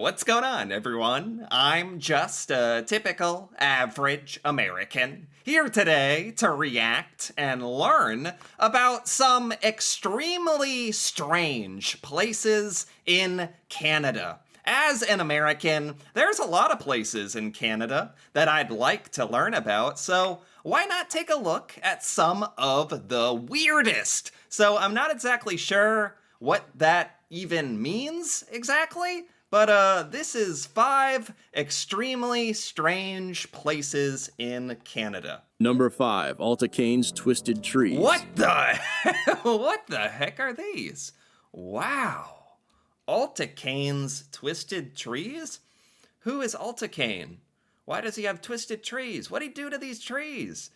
What's going on, everyone? I'm just a typical, average American, here today to react and learn about some extremely strange places in Canada. As an American, there's a lot of places in Canada that I'd like to learn about, so why not take a look at some of the weirdest? So I'm not exactly sure what that even means exactly, but this is 5 extremely strange places in Canada. Number 5, Alta-Kane's Twisted Trees. What the hell? What the heck are these? Wow. Alta-Kane's Twisted Trees? Who is Alta-Kane? Why does he have twisted trees? What'd he do to these trees?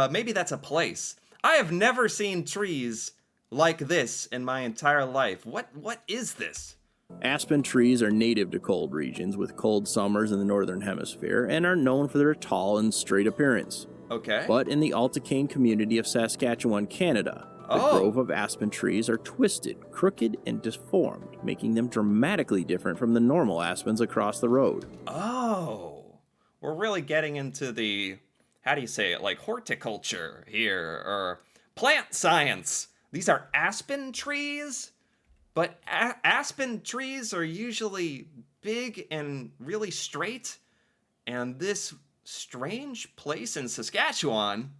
Maybe that's a place. I have never seen trees like this in my entire life. What is this? Aspen trees are native to cold regions with cold summers in the northern hemisphere and are known for their tall and straight appearance. Okay. But in the Alta-Kane community of Saskatchewan, Canada, the grove of aspen trees are twisted, crooked, and deformed, making them dramatically different from the normal aspens across the road. Oh, we're really getting into the, how do you say it, like horticulture here, or plant science. These are aspen trees, but aspen trees are usually big and really straight, and this strange place in Saskatchewan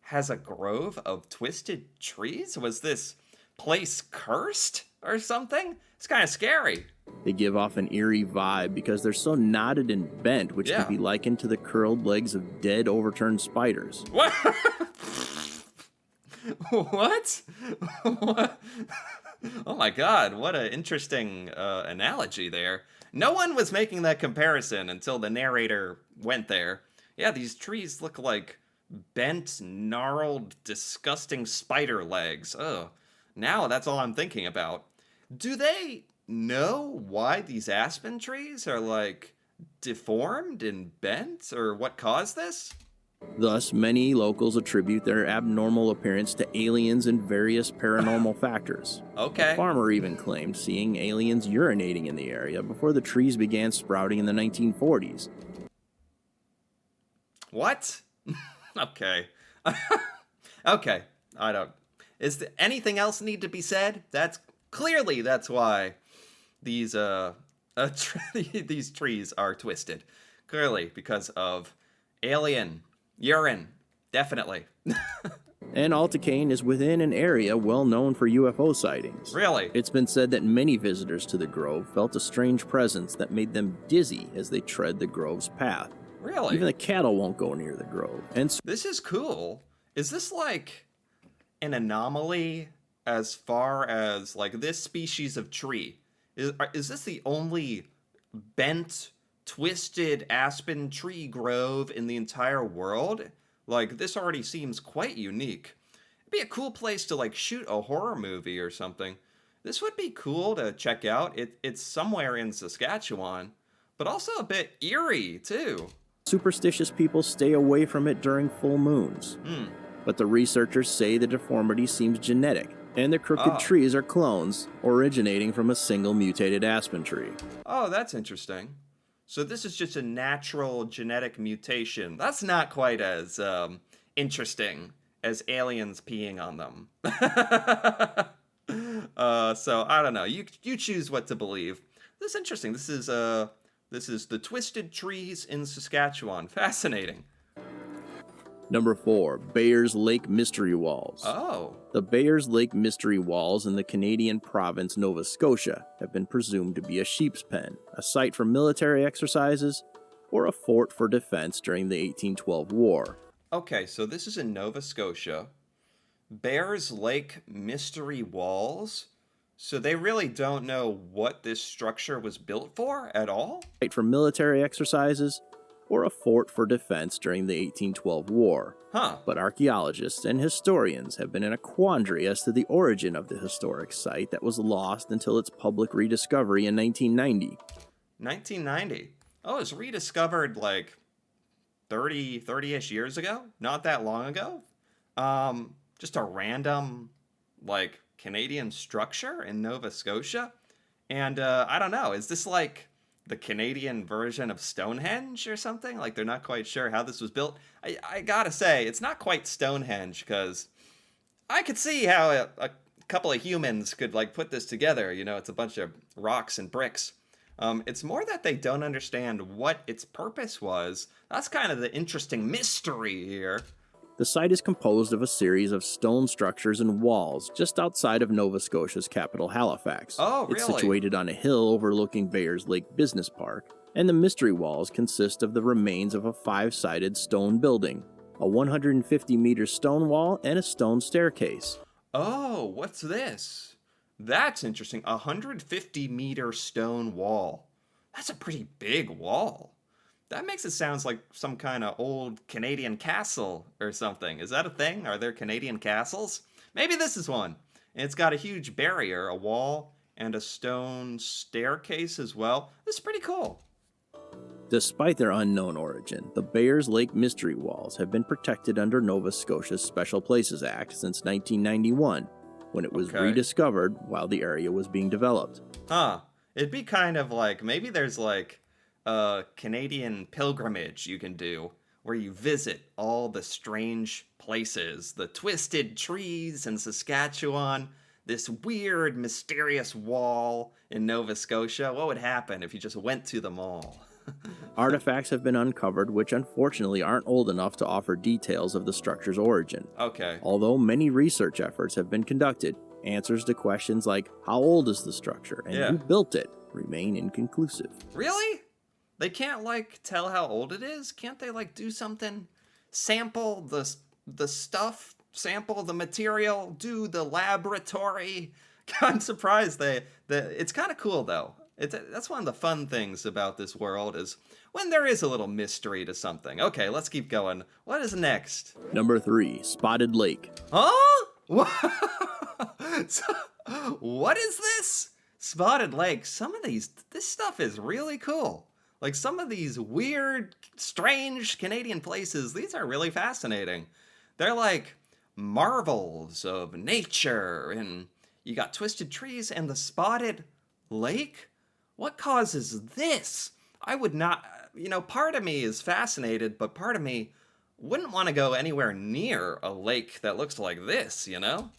has a grove of twisted trees? Was this place cursed or something? It's kind of scary. They give off an eerie vibe because they're so knotted and bent, which Yeah. could be likened to the curled legs of dead, overturned spiders. What? What? What? Oh my god, what an interesting analogy there. No one was making that comparison until the narrator went there. Yeah, these trees look like bent, gnarled, disgusting spider legs. Ugh. Now that's all I'm thinking about. Do they know why these aspen trees are like deformed and bent, or what caused this? Thus, many locals attribute their abnormal appearance to aliens and various paranormal factors. Okay. A farmer even claimed seeing aliens urinating in the area before the trees began sprouting in the 1940s. What? Okay. Okay. I don't. Is there anything else need to be said? That's why these these trees are twisted. Clearly because of alien urine. Definitely. And Alta-Kane is within an area well known for UFO sightings. Really? It's been said that many visitors to the grove felt a strange presence that made them dizzy as they tread the grove's path. Really? Even the cattle won't go near the grove. And This is cool. Is this like an anomaly as far as like this species of tree? Is this the only bent, twisted aspen tree grove in the entire world? Like, this already seems quite unique. It'd be a cool place to like shoot a horror movie or something. This would be cool to check out. It's somewhere in Saskatchewan, but also a bit eerie too. superstitious people stay away from it during full moons. But the researchers say the deformity seems genetic, and the crooked trees are clones originating from a single mutated aspen tree. Oh, that's interesting. So this is just a natural genetic mutation. That's not quite as interesting as aliens peeing on them. So I don't know. You choose what to believe. This is interesting. This is the twisted trees in Saskatchewan. Fascinating. Number 4, Bayers Lake Mystery Walls. Oh. The Bayers Lake Mystery Walls in the Canadian province Nova Scotia have been presumed to be a sheep's pen, a site for military exercises, or a fort for defense during the 1812 war. Okay, so this is in Nova Scotia. Bayers Lake Mystery Walls. So they really don't know what this structure was built for at all? Site for military exercises, or a fort for defense during the 1812 war. Huh. But archaeologists and historians have been in a quandary as to the origin of the historic site that was lost until its public rediscovery in 1990. 1990. Oh, it was rediscovered like 30-ish years ago? Not that long ago? Just a random, like, Canadian structure in Nova Scotia? And, I don't know, is this like the Canadian version of Stonehenge or something. Like they're not quite sure how this was built. I gotta say, it's not quite Stonehenge because I could see how a couple of humans could like put this together. You know, it's a bunch of rocks and bricks. It's more that they don't understand what its purpose was. That's kind of the interesting mystery here. The site is composed of a series of stone structures and walls just outside of Nova Scotia's capital, Halifax. Oh, really? It's situated on a hill overlooking Bayers Lake Business Park, and the mystery walls consist of the remains of a 5-sided stone building, a 150-meter stone wall, and a stone staircase. Oh, what's this? That's interesting. A 150-meter stone wall. That's a pretty big wall. That makes it sound like some kind of old Canadian castle or something. Is that a thing? Are there Canadian castles? Maybe this is one. And it's got a huge barrier, a wall, and a stone staircase as well. This is pretty cool. Despite their unknown origin, the Bayers Lake Mystery Walls have been protected under Nova Scotia's Special Places Act since 1991, when it was rediscovered while the area was being developed. Huh. It'd be kind of like, maybe there's like a Canadian pilgrimage you can do where you visit all the strange places, the twisted trees in Saskatchewan, this weird, mysterious wall in Nova Scotia. What would happen if you just went to them all? Artifacts have been uncovered which unfortunately aren't old enough to offer details of the structure's origin. Okay. Although many research efforts have been conducted, answers to questions like how old is the structure and who built it remain inconclusive. Really? They can't like tell how old it is? Can't they like do something? Sample the stuff, sample the material, do the laboratory? I'm surprised it's kind of cool though. That's one of the fun things about this world is when there is a little mystery to something. Okay, let's keep going. What is next? Number 3, Spotted Lake. Huh? What is this? Spotted Lake. This stuff is really cool. Like some of these weird, strange Canadian places, these are really fascinating. They're like marvels of nature, and you got twisted trees and the Spotted Lake? What causes this? I would not, part of me is fascinated, but part of me wouldn't want to go anywhere near a lake that looks like this, Have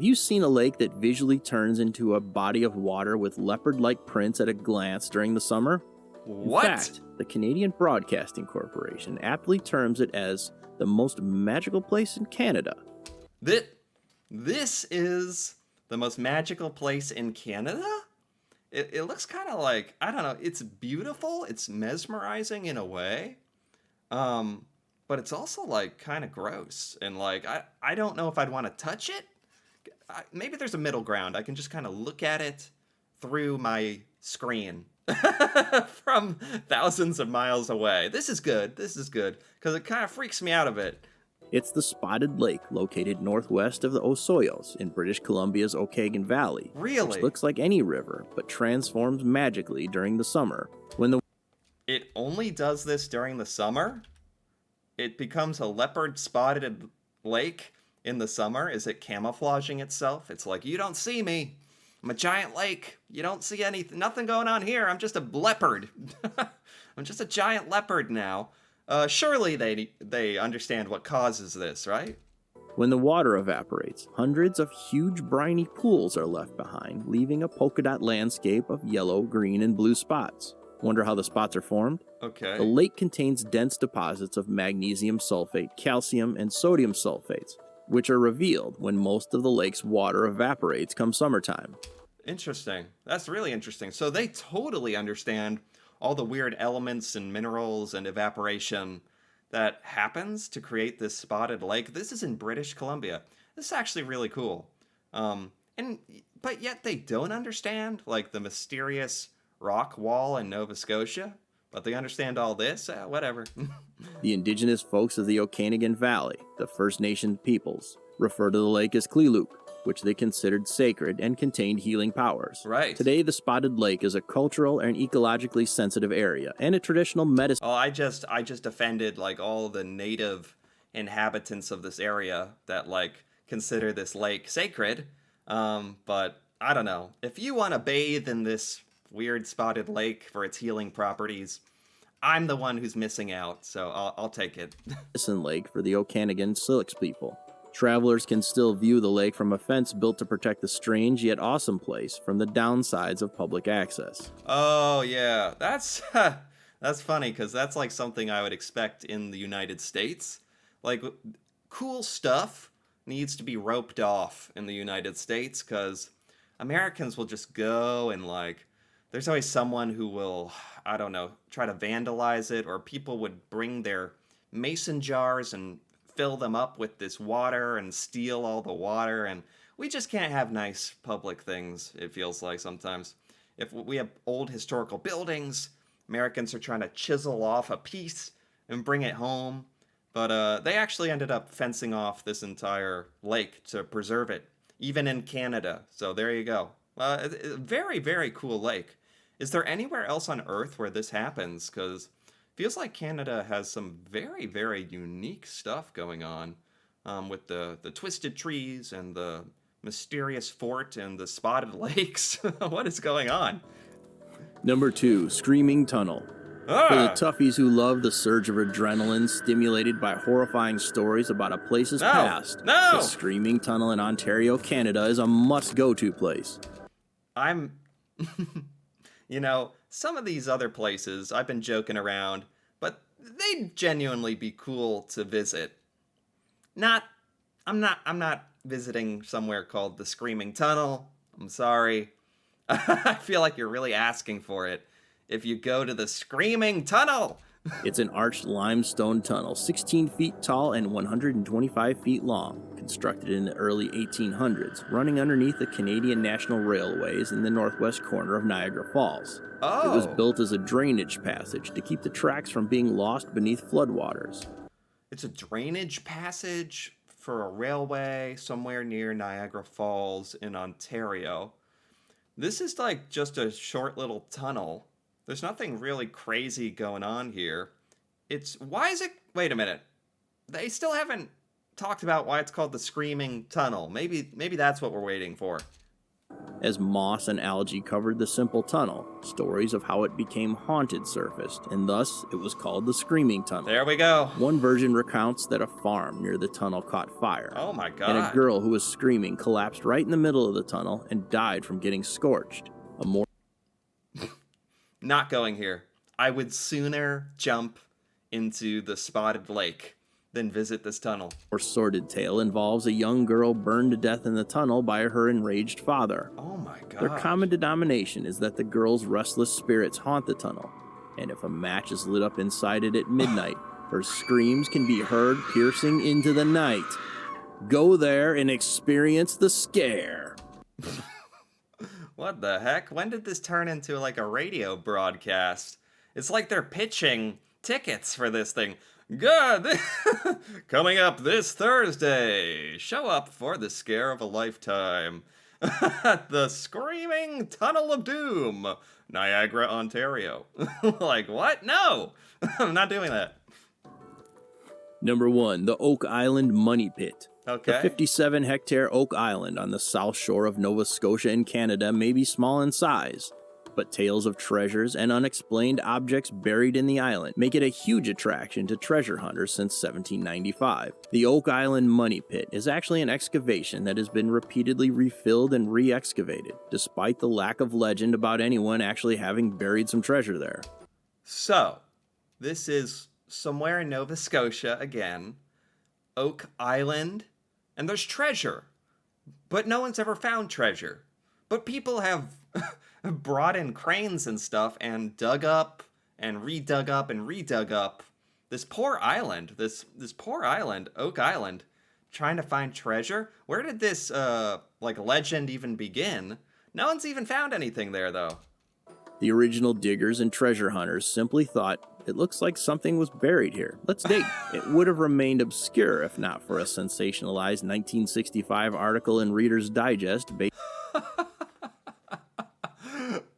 you seen a lake that visually turns into a body of water with leopard-like prints at a glance during the summer? What? In fact, the Canadian Broadcasting Corporation aptly terms it as the most magical place in Canada. This is the most magical place in Canada? It looks kind of like, I don't know, it's beautiful, it's mesmerizing in a way, but it's also like kind of gross, and like, I don't know if I'd want to touch it. Maybe there's a middle ground. I can just kind of look at it through my screen from thousands of miles away. This is good, because it kind of freaks me out a bit. It's the Spotted Lake, located northwest of the Osoyoos in British Columbia's Okanagan Valley. Really? Which looks like any river, but transforms magically during the summer. It only does this during the summer? It becomes a leopard-spotted lake in the summer? Is it camouflaging itself? It's like, you don't see me. I'm a giant lake. You don't see nothing going on here. I'm just a leopard. I'm just a giant leopard now. Surely they understand what causes this, right? When the water evaporates, hundreds of huge briny pools are left behind, leaving a polka dot landscape of yellow, green, and blue spots. Wonder how the spots are formed? Okay. The lake contains dense deposits of magnesium sulfate, calcium, and sodium sulfates, which are revealed when most of the lake's water evaporates come summertime. Interesting. That's really interesting. So they totally understand all the weird elements and minerals and evaporation that happens to create this spotted lake. This is in British Columbia. This is actually really cool. But yet they don't understand like the mysterious rock wall in Nova Scotia. But they understand all this? Whatever. The indigenous folks of the Okanagan Valley, the First Nation peoples, refer to the lake as Kliluk, which they considered sacred and contained healing powers. Right. Today, the Spotted Lake is a cultural and ecologically sensitive area and a traditional medicine. Oh, I just offended like all the native inhabitants of this area that like consider this lake sacred. But I don't know. If you want to bathe in this weird spotted lake for its healing properties. I'm the one who's missing out, so I'll take it. Medicine Lake for the Okanagan Syilx people. Travelers can still view the lake from a fence built to protect the strange yet awesome place from the downsides of public access. Oh yeah, that's that's funny because that's like something I would expect in the United States. Like cool stuff needs to be roped off in the United States because Americans will just go and like there's always someone who will, I don't know, try to vandalize it, or people would bring their mason jars and fill them up with this water and steal all the water, and we just can't have nice public things, it feels like sometimes. If we have old historical buildings, Americans are trying to chisel off a piece and bring it home, but they actually ended up fencing off this entire lake to preserve it, even in Canada. So there you go. Very, very cool lake. Is there anywhere else on Earth where this happens? Because feels like Canada has some very, very unique stuff going on with the twisted trees and the mysterious fort and the spotted lakes. What is going on? Number 2, Screaming Tunnel. For the Ah, toughies who love the surge of adrenaline stimulated by horrifying stories about a place's no, past, no! the Screaming Tunnel in Ontario, Canada is a must-go-to place. I'm, you know, some of these other places I've been joking around, but they'd genuinely be cool to visit. I'm not visiting somewhere called the Screaming Tunnel. I'm sorry. I feel like you're really asking for it. If you go to the Screaming Tunnel. It's an arched limestone tunnel, 16 feet tall and 125 feet long, constructed in the early 1800s, running underneath the Canadian National Railways in the northwest corner of Niagara Falls. It was Oh, built as a drainage passage to keep the tracks from being lost beneath floodwaters. it's a drainage passage for a railway somewhere near Niagara Falls in Ontario. This is like just a short little tunnel. There's nothing really crazy going on here. Why is it, wait a minute. They still haven't talked about why it's called the Screaming Tunnel. Maybe that's what we're waiting for. As moss and algae covered the simple tunnel, stories of how it became haunted surfaced, and thus it was called the Screaming Tunnel. There we go. One version recounts that a farm near the tunnel caught fire, Oh my and a god. girl who was screaming collapsed right in the middle of the tunnel and died from getting scorched. A more Not going here. I would sooner jump into the spotted lake than visit this tunnel. sordid tale involves a young girl burned to death in the tunnel by her enraged father. Oh my god. Their common denomination is that the girl's restless spirits haunt the tunnel, and if a match is lit up inside it at midnight, her screams can be heard piercing into the night. Go there and experience the scare. What the heck? When did this turn into like a radio broadcast? It's like they're pitching tickets for this thing. Good! Coming up this Thursday. Show up for the scare of a lifetime. The Screaming Tunnel of Doom, Niagara, Ontario. Like, what? No! I'm not doing that. Number 1, the Oak Island Money Pit. Okay. The 57-hectare Oak Island on the south shore of Nova Scotia in Canada may be small in size, but tales of treasures and unexplained objects buried in the island make it a huge attraction to treasure hunters since 1795. The Oak Island Money Pit is actually an excavation that has been repeatedly refilled and re-excavated, despite the lack of legend about anyone actually having buried some treasure there. So, this is somewhere in Nova Scotia again, Oak Island, and there's treasure. But no one's ever found treasure. But people have brought in cranes and stuff and dug up and redug up and redug up this poor island, this poor island, Oak Island, trying to find treasure. Where did this like legend even begin? No one's even found anything there though. The original diggers and treasure hunters simply thought, it looks like something was buried here. Let's dig. It would have remained obscure if not for a sensationalized 1965 article in Reader's Digest based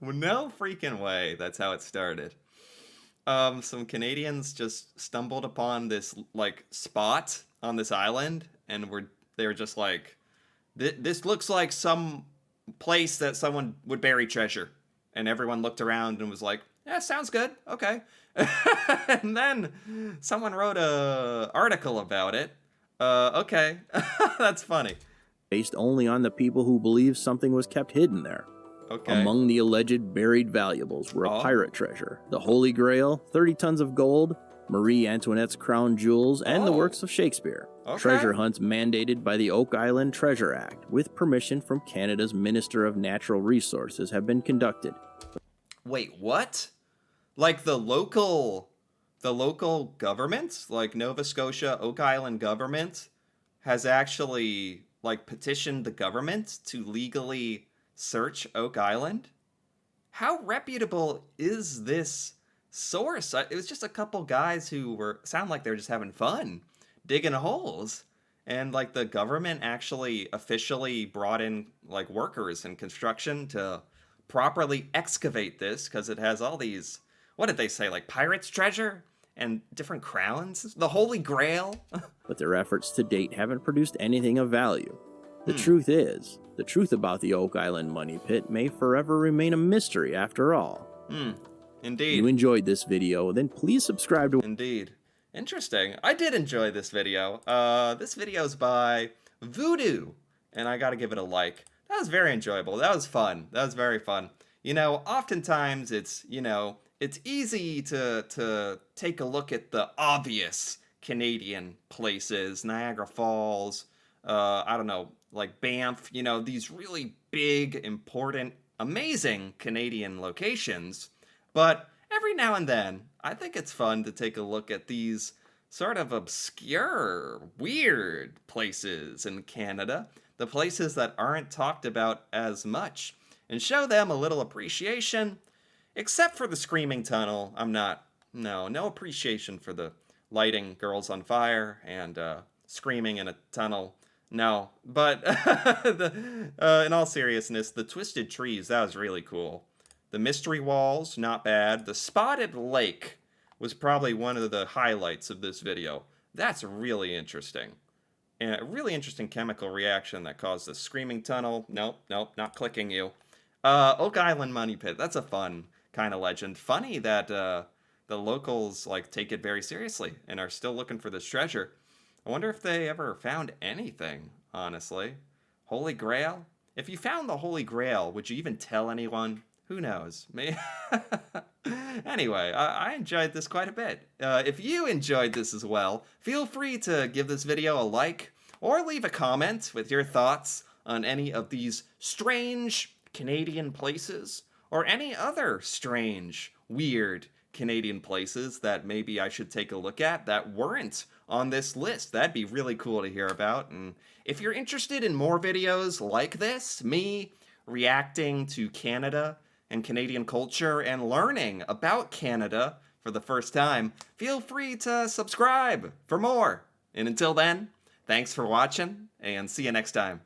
No freaking way. That's how it started. Some Canadians just stumbled upon this like spot on this island, and they were just like, this looks like some place that someone would bury treasure. And everyone looked around and was like, yeah, sounds good. Okay. And then someone wrote a article about it. Okay. That's funny. Based only on the people who believed something was kept hidden there. Okay. Among the alleged buried valuables were a pirate treasure, the Holy Grail, 30 tons of gold, Marie Antoinette's crown jewels, and the works of Shakespeare. Okay. Treasure hunts mandated by the Oak Island Treasure Act, with permission from Canada's Minister of Natural Resources, have been conducted. Wait, what? Like the local government, like Nova Scotia, Oak Island government, has actually like petitioned the government to legally search Oak Island? How reputable is this source? It was just a couple guys who sound like they're just having fun digging holes. And like the government actually officially brought in like workers and construction to properly excavate this because it has all these, what did they say, like pirates' treasure and different crowns? The Holy Grail? But their efforts to date haven't produced anything of value. The truth about the Oak Island Money Pit may forever remain a mystery after all. Indeed. If you enjoyed this video, then please subscribe to... Indeed. Interesting. I did enjoy this video. This video's by Voodoo, and I gotta give it a like. That was very enjoyable. That was fun. That was very fun. You know, oftentimes it's easy to take a look at the obvious Canadian places, Niagara Falls, I don't know, like Banff, these really big, important, amazing Canadian locations. But every now and then, I think it's fun to take a look at these sort of obscure, weird places in Canada, the places that aren't talked about as much, and show them a little appreciation. Except for the Screaming Tunnel, no appreciation for the lighting girls on fire and screaming in a tunnel. No, but in all seriousness, the Twisted Trees, that was really cool. The Mystery Walls, not bad. The Spotted Lake was probably one of the highlights of this video. That's really interesting. And a really interesting chemical reaction that caused the Screaming Tunnel. Nope, not clicking you. Oak Island Money Pit, that's a fun kind of legend. Funny that the locals take it very seriously and are still looking for this treasure. I wonder if they ever found anything, honestly. Holy Grail? If you found the Holy Grail, would you even tell anyone? Who knows? Anyway, I enjoyed this quite a bit. If you enjoyed this as well, feel free to give this video a like or leave a comment with your thoughts on any of these strange Canadian places or any other strange, weird Canadian places that maybe I should take a look at that weren't on this list. That'd be really cool to hear about. And if you're interested in more videos like this, me reacting to Canada and Canadian culture and learning about Canada for the first time, feel free to subscribe for more. And until then, thanks for watching and see you next time.